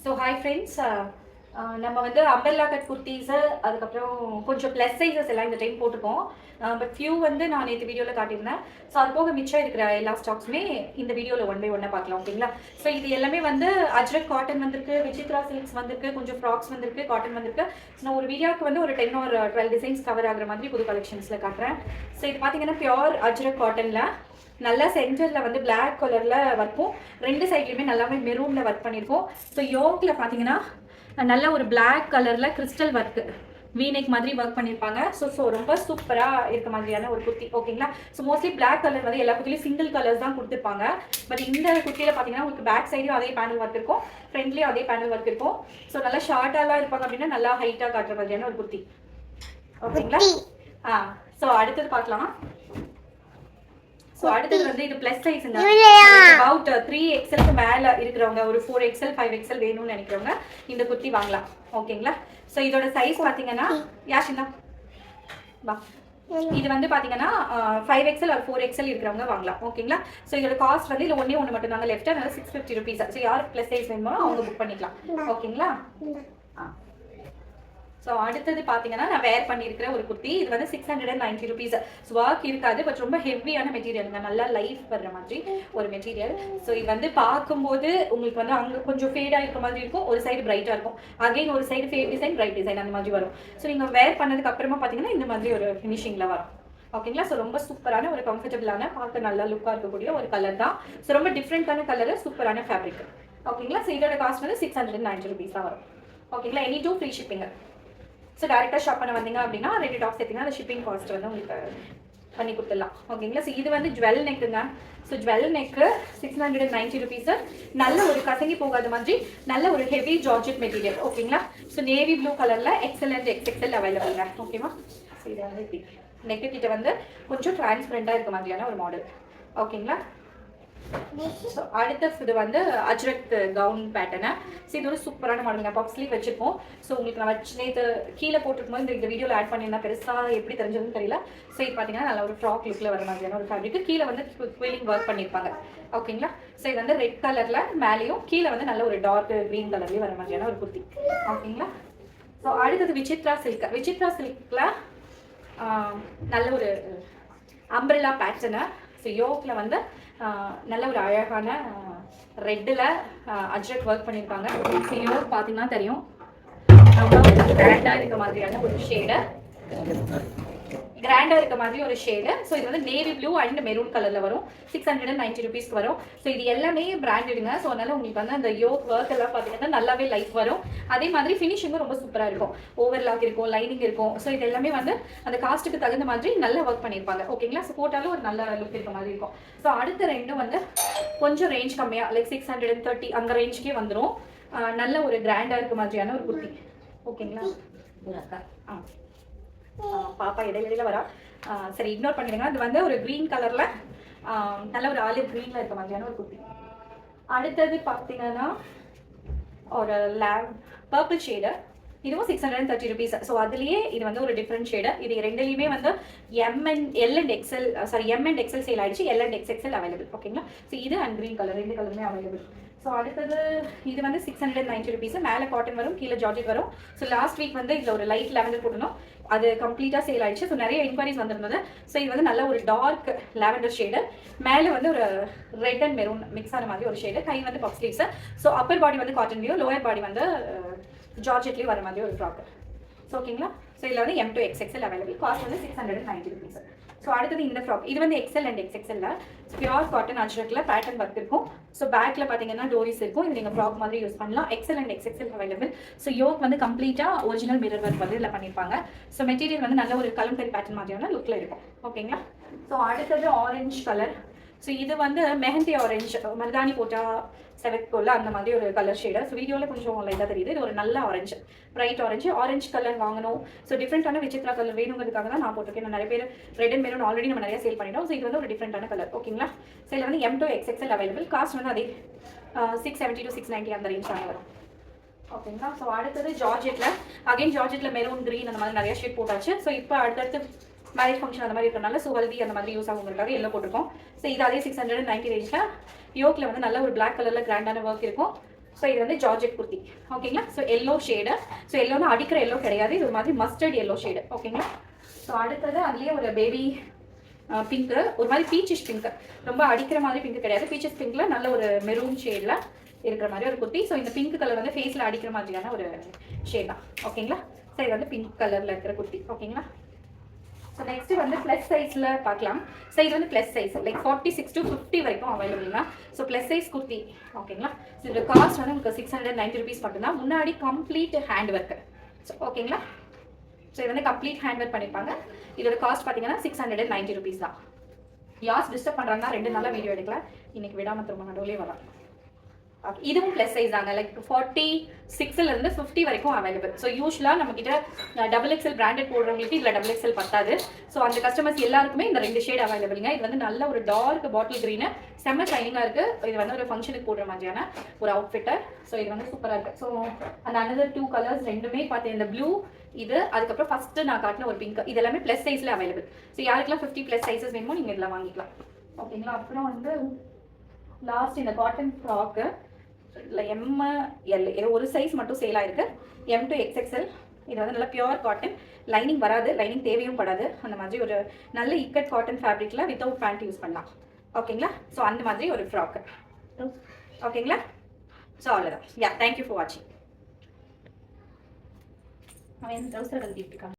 So hi friends, நம்ம வந்து umbrella cut kurtis அதுக்கப்புறம் கொஞ்சம் ப்ளஸ் சைஸஸ் எல்லாம் இந்த டைம் போட்டுப்போம். பட் ஃபியூ வந்து நான் நேற்று வீடியோவில் காட்டியிருந்தேன். ஸோ அது போக மிச்சம் இருக்கிற எல்லா ஸ்டாக்ஸுமே இந்த வீடியோவில் ஒன் பை ஒன்னாக பார்க்கலாம். ஓகேங்களா? ஸோ இது எல்லாமே வந்து அஜ்ரக் காட்டன் வந்திருக்கு, விசித்ரா சில்க்ஸ் வந்திருக்கு, கொஞ்சம் ஃப்ராக்ஸ் வந்திருக்கு, காட்டன் வந்திருக்கு. ஸோ நான் ஒரு வீடியோக்கு வந்து ஒரு 10 or 12 டிசைன்ஸ் கவர் ஆகிற மாதிரி புது கலெக்ஷன்ஸில் காட்டுறேன். ஸோ இது பார்த்தீங்கன்னா பியோர் அஜ்ரக் காட்டனில் நல்லா சென்டரில் வந்து பிளாக் கலரில் ஒர்க்கும், ரெண்டு சைட்லையுமே நல்லாவே மெரூனில் ஒர்க் பண்ணியிருக்கோம். ஸோ யோக்கில் பார்த்தீங்கன்னா நல்ல ஒரு பிளாக் கலரில் கிறிஸ்டல் ஒர்க்கு வீனெக் மாதிரி ஒர்க் பண்ணியிருப்பாங்க. ஸோ ரொம்ப சூப்பராக இருக்க மாதிரியான ஒரு குர்த்தி. ஓகேங்களா? ஸோ மோஸ்ட்லி பிளாக் கலர் வந்து எல்லா குர்த்திலையும் சிங்கிள் கலர்ஸ் தான் கொடுத்துருப்பாங்க. பட் இந்த குர்த்தியில் பார்த்தீங்கன்னா உங்களுக்கு பேக் சைடும் அதே பேனல் ஒர்க் இருக்கும், ஃப்ரண்ட்லேயும் அதே பேனல் ஒர்க் இருக்கும். ஸோ நல்லா ஷார்ட்டாலாம் இருப்பாங்க அப்படின்னா நல்லா ஹைட்டாக காட்டுற மாதிரியான ஒரு குர்த்தி. ஓகேங்களா? ஸோ அடுத்தது பார்க்கலாம். ஸோ அடுத்தது வந்து இது ப்ளஸ் சைஸுங்க. அபவுட் 3XL மேலே இருக்கிறவங்க, ஒரு 4XL 5XL வேணும்னு நினைக்கிறவங்க இந்த குர்த்தி வாங்கலாம். ஓகேங்களா? ஸோ இதோட சைஸ் பார்த்தீங்கன்னா யாஷிந்தா வா, இது வந்து பார்த்தீங்கன்னா 5XL or 4XL இருக்கிறவங்க வாங்கலாம். ஓகேங்களா? ஸோ இதோட காஸ்ட் வந்து இல்லை ஒன்று மட்டும் தாங்க லெஃப்ட், அதனால 650 rupees. ஸோ யார் ப்ளஸ் சைஸ் வேணுமோ அவங்க புக் பண்ணிக்கலாம். ஓகேங்களா? ஸோ அடுத்தது பார்த்தீங்கன்னா நான் வேர் பண்ணியிருக்கிற ஒரு குர்த்தி. இது வந்து 690 rupees. ஸோ ஒர்க் இருக்காது, பட் ரொம்ப ஹெவியான மெட்டீரியலுங்க, நல்லா லைஃப் வர்ற மாதிரி ஒரு மெட்டீரியல். ஸோ இது வந்து பார்க்கும்போது உங்களுக்கு வந்து அங்கே கொஞ்சம் ஃபேடாக இருக்க மாதிரி இருக்கும், ஒரு சைடு பிரைட்டாக இருக்கும், அகைன் ஒரு side fade design bright design அந்த மாதிரி வரும். ஸோ நீங்கள் வேர் பண்ணதுக்கு அப்புறமா பார்த்தீங்கன்னா இந்த மாதிரி ஒரு ஃபினிஷிங்கில் வரும். ஓகேங்களா? ஸோ ரொம்ப சூப்பரான ஒரு கம்ஃபர்டபுளான, பார்க்க நல்லா லுக்காக இருக்கக்கூடிய ஒரு கலர் தான். ஸோ ரொம்ப டிஃப்ரெண்ட்டான கலரு, சூப்பரான ஃபேப்ரிக். ஓகேங்களா? ஸோ இதோட காஸ்ட் வந்து 690 rupees தான் வரும். ஓகேங்களா? எனி டூ ஃப்ரீ ஷிப்பிங்க. ஸோ டேரெக்டாக ஷாப் பண்ண வந்தீங்க அப்படின்னா 2 டாப்ஸ் எடுத்தீங்கன்னா அந்த ஷிப்பிங் காஸ்ட் வந்து உங்களுக்கு பண்ணி கொடுத்துடலாம். ஓகேங்களா? ஸோ இது வந்து ஜுவல் நெக்குங்க. So jewel neck 690 rupees. நல்ல ஒரு கசங்கி போகாத மாதிரி நல்ல ஒரு ஹெவி ஜார்ஜெட் மெட்டீரியல். ஓகேங்களா? ஸோ நேவி ப்ளூ கலரில் XL and XXL அவைலபிள்ங்க. ஓகேவா? ஸோ இது வந்து இப்படி நெக்கு கிட்ட வந்து கொஞ்சம் டிரான்ஸ்பரண்டாக இருக்க மாதிரியான ஒரு மாடல். ஓகேங்களா? ஸோ அடுத்த இது வந்து அஜ்ரக் கவுன் பேட்டர்னு. ஸோ இது ஒரு சூப்பரான மாடலுங்க, பப் ஸ்லீவ் வச்சுருப்போம். ஸோ உங்களுக்கு நான் வச்சு நேற்று கீழே போட்டுருக்கும் போது இந்த வீடியோவில் ஆட் பண்ணியிருந்தா பெருசாக எப்படி தெரிஞ்சதுன்னு தெரியல. ஸோ இது பார்த்தீங்கன்னா நல்ல ஒரு ஃப்ராக் லுக்கில் வர மாதிரியான ஒரு ஃபேப்ரிக், கீழே வந்து குயிலிங் ஒர்க் பண்ணியிருப்பாங்க. ஓகேங்களா? ஸோ இது வந்து ரெட் கலரில் மேலேயும் கீழே வந்து நல்ல ஒரு டார்க் க்ரீன் கலர்லேயும் வர மாதிரியான ஒரு குர்த்தி. ஓகேங்களா? ஸோ அடுத்தது விசித்ரா சில்க். விசித்ரா சில்கில் நல்ல ஒரு அம்ப்ரெல்லா பேட்டர்னு. ஸோ யோக்கில் வந்து நல்ல ஒரு அழகான ரெட்டில் அஜ்ரக் ஒர்க் பண்ணியிருப்பாங்க. ஸோ யோக் பார்த்தீங்கன்னா தெரியும், ரொம்ப கிராண்டாக இருக்க மாதிரியான ஒரு ஷேடு, கிராண்டாக இருக்க மாதிரி ஒரு ஷேடு. ஸோ இது வந்து நேவி ப்ளூ அண்ட் மெரூன் கலரில் வரும். 690 rupees வரும். ஸோ இது எல்லாமே பிராண்டடுங்க. ஸோ அதனால் உங்களுக்கு வந்து அந்த யோக் ஒர்க் எல்லாம் பார்த்தீங்கன்னா நல்லாவே லைஃப் வரும். அதே மாதிரி ஃபினிஷிங்கும் ரொம்ப சூப்பராக இருக்கும், ஓவர்லாக் இருக்கும், லைனிங் இருக்கும். ஸோ இது எல்லாமே வந்து அந்த காஸ்ட்டுக்கு தகுந்த மாதிரி நல்லா ஒர்க் பண்ணியிருப்பாங்க. ஓகேங்களா? ஸோ போட்டாலும் ஒரு நல்ல லுக் இருக்க மாதிரி இருக்கும். ஸோ அடுத்த ரெண்டும் வந்து கொஞ்சம் ரேஞ்ச் கம்மியாக, லைக் 630 அந்த ரேஞ்சுக்கே வந்துடும். நல்ல ஒரு கிராண்டாக இருக்க மாதிரியான ஒரு குர்த்தி. ஓகேங்களா? பாப்பா இடையில வரா, சரி இக்னோர் பண்ணிடுங்க. அது வந்து ஒரு க்ரீன் கலரில் நல்ல ஒரு ஆலிவ் க்ரீனில் இருக்க மாதிரியான ஒரு குர்த்தி. அடுத்தது பார்த்தீங்கன்னா ஒரு பர்பிள் ஷேடு. இதுவும் 630 rupees. ஸோ அதுலேயே இது வந்து ஒரு டிஃப்ரெண்ட் ஷேடு. இது ரெண்டுலேயுமே வந்து L and XL, sorry M and XL sale ஆகிடுச்சு, L and XXL அவைலபிள். ஓகேங்களா? ஸோ இது அண்ட் க்ரீன் கலர் ரெண்டு கலருமே அவைலபிள். ஸோ அடுத்தது இது வந்து 690 rupees. மேலே காட்டன் வரும், கீழே ஜார்ஜெட் வரும். ஸோ லாஸ்ட் வீக் வந்து இதில் ஒரு லைட் லாவெண்டர் போட்டணும், அது கம்ப்ளீட்டாக சேல் ஆகிடுச்சு. ஸோ நிறைய என்கொயரிஸ் வந்திருந்தது. ஸோ இது வந்து நல்ல ஒரு டார்க் லாவெண்டர் ஷேடு, மேலே வந்து ஒரு ரெட் அண்ட் மெரூன் மிக்ஸ் ஆன மாதிரி ஒரு ஷேடு. கை வந்து பஃப் ஸ்லீவ்ஸ். ஸோ அப்பர் பாடி வந்து காட்டன்லேயும், லோயர் பாடி வந்து ஜார்ஜெட்லேயும் வர மாதிரி ஒரு ஃப்ராக். ஸோ ஓகேங்களா? ஸோ இதில் வந்து M to XXL available. Cost வந்து 690 rupees. ஸோ அடுத்தது இந்த ஃப்ராக். இது வந்து XL and XXL pure cotton அஜ்ரக்கில் பேட்டர்ன் ஒர்க் இருக்கும். ஸோ பேக்கில் பார்த்தீங்கன்னா டோரிஸ் இருக்கும். இது நீங்கள் ஃப்ராக் மாதிரி யூஸ் பண்ணலாம். XL and XXL available. So yoke வந்து கம்ப்ளீட்டாக ஒரிஜினல் மிரர் ஒர்க் வந்து இதில் பண்ணியிருப்பாங்க. ஸோ மெட்டீரியல் வந்து நல்ல ஒரு கலம்கரி பேட்டர்ன் மாதிரியான லுக்கில் இருக்கும். ஓகேங்களா? ஸோ அடுத்தது ஆரஞ்சு கலர். ஸோ இது வந்து மெஹந்தி ஆரஞ்சு, மருதாணி போட்டால் செவக்கோல அந்த மாதிரி ஒரு கலர் ஷேடு. ஸோ வீடியோவில் கொஞ்சம் லைட்டாக தெரியுது. இது ஒரு நல்ல ஆரஞ்சு, பிரைட் ஆரஞ்சு கலர் வாங்கணும். ஸோ டிஃப்ரெண்ட்டான விசித்ரா கலர் வேணுங்கிறதுக்காக தான் நான் போட்டிருக்கேன். நான் நிறைய பேர் ரெட் அண்ட் மெரூன் ஆல்ரெடி நம்ம நிறைய சேல் பண்ணிட்டோம். ஸோ இது வந்து ஒரு டிஃப்ரெண்ட்டான கலர். ஓகேங்களா? ஸோ இதில் வந்து M to XXL available. Cost வந்து அதே 670 to 690 அந்த ரேஞ்ச் ஆக வரும். ஓகேங்களா? ஸோ அடுத்தது ஜார்ஜெட்டில், அகைன் ஜார்ஜெட்டில் மெரூன் க்ரீன் அந்த மாதிரி நிறைய ஷேட் போட்டாச்சு. ஸோ இப்போ அடுத்தடுத்து மேரேஜ் ஃபங்க்ஷன் அந்த மாதிரி இருக்கிறனால ஸோ ஹல்தி அந்த மாதிரி யூஸ் ஆகுங்கிறதுக்காக எல்லாம் போட்டிருக்கோம். ஸோ இது அதே 690 ரேஞ்சில் யோக்கில் வந்து நல்ல ஒரு பிளாக் கலரில் கிராண்டான ஒர்க் இருக்கும். ஸோ இது வந்து ஜார்ஜெட் குர்த்தி ஓகேங்களா. So yellow shade. ஸோ எல்லோனா அடிக்கிற எல்லோ கிடையாது, இது ஒரு மாதிரி மஸ்டர்ட் எல்லோ ஷேடு ஓகேங்களா. ஸோ அடுத்தது அதுலேயே ஒரு பேபி பிங்க்கு, ஒரு மாதிரி பீச்சிஷ் பிங்க், ரொம்ப அடிக்கிற மாதிரி பிங்க் கிடையாது, பீச்சஸ் பிங்க்ல நல்ல ஒரு மெரூன் ஷேடில் இருக்கிற மாதிரி ஒரு குர்த்தி. ஸோ இந்த பிங்க் கலர் வந்து ஃபேஸில் அடிக்கிற மாதிரியான ஒரு ஷேட் தான் ஓகேங்களா. ஸோ இது வந்து பிங்க் கலரில் இருக்கிற குர்த்தி ஓகேங்களா. ஸோ நெக்ஸ்ட் வந்து ப்ளஸ் சைஸில் பார்க்கலாம். ஸோ இது வந்து ப்ளஸ் சைஸ் லைக் 46 to 50 வரைக்கும் அவைலபிள்னா. ஸோ ப்ளஸ் சைஸ் குர்த்தி ஓகேங்களா. ஸோ இதோட காஸ்ட் வந்து உங்களுக்கு 690 rupees மட்டும்தான். முன்னாடி கம்ப்ளீட் ஹேண்ட் ஒர்க்கு. ஸோ ஓகேங்களா. ஸோ இது வந்து கம்ப்ளீட் ஹேண்ட் ஒர்க் பண்ணியிருப்பாங்க. இதோட காஸ்ட் பார்த்தீங்கன்னா 690 rupees தான். யாஸ் டிஸ்டர்ப் பண்ணுறாங்கன்னா 2 நாளாக வீடியோ எடுக்கல, இன்னைக்கு விடாமல் திரும்ப நடுவுலேயே வரலாம். இதுவும் ப்ளஸ் சைஸ் தாங்க, லைக் 46லேருந்து 50 வரைக்கும் அவைலபிள். ஸோ யூஸ்வலாக நம்மக்கிட்ட XXL பிராண்டட் போடுறவங்களுக்கு இதில் XXL பத்தாது. ஸோ அந்த கஸ்டமர்ஸ் எல்லாருக்குமே இந்த 2 ஷேட் அவைலபிளுங்க. இது வந்து நல்ல ஒரு டார்க் பாட்டில் க்ரீனு, செம்ம ஷைனிங்காக இருக்குது. இது வந்து ஒரு ஃபங்க்ஷனுக்கு போடுற மாதிரியான ஒரு அவுட்ஃபிட்டர். ஸோ இது வந்து சூப்பராக இருக்குது. ஸோ அந்த அனதர் 2 கலர்ஸ் ரெண்டுமே பார்த்தேன், இந்த ப்ளூ இது, அதுக்கப்புறம் ஃபஸ்ட்டு நான் காட்டின ஒரு பிங்க், இது எல்லாமே ப்ளஸ் சைஸில் அவைலபிள். ஸோ யாருக்கெல்லாம் 50+ சைஸஸ் வேணுமோ நீங்கள் இதில் வாங்கிக்கலாம் ஓகேங்களா. அப்புறம் வந்து லாஸ்ட் இந்த காட்டன் ஃப்ராக்கு இல்லை எம்எல் ஒரு சைஸ் மட்டும் சேல் ஆயிருக்கு, M to XXL. இது வந்து நல்லா பியூர் காட்டன், லைனிங் வராது, லைனிங் தேவையும் படாது. அந்த மாதிரி ஒரு நல்ல இக்கட் காட்டன் ஃபேப்ரிக்கில் வித்தவுட் பேண்ட் யூஸ் பண்ணலாம் ஓகேங்களா. ஸோ அந்த மாதிரி ஒரு ஃப்ராக்கு ஓகேங்களா. ஸோ அவ்வளோதான். யா, தேங்க்யூ ஃபார் வாட்சிங். அவன் ட்ரௌசர் கழட்டிட்டு இருக்கான்.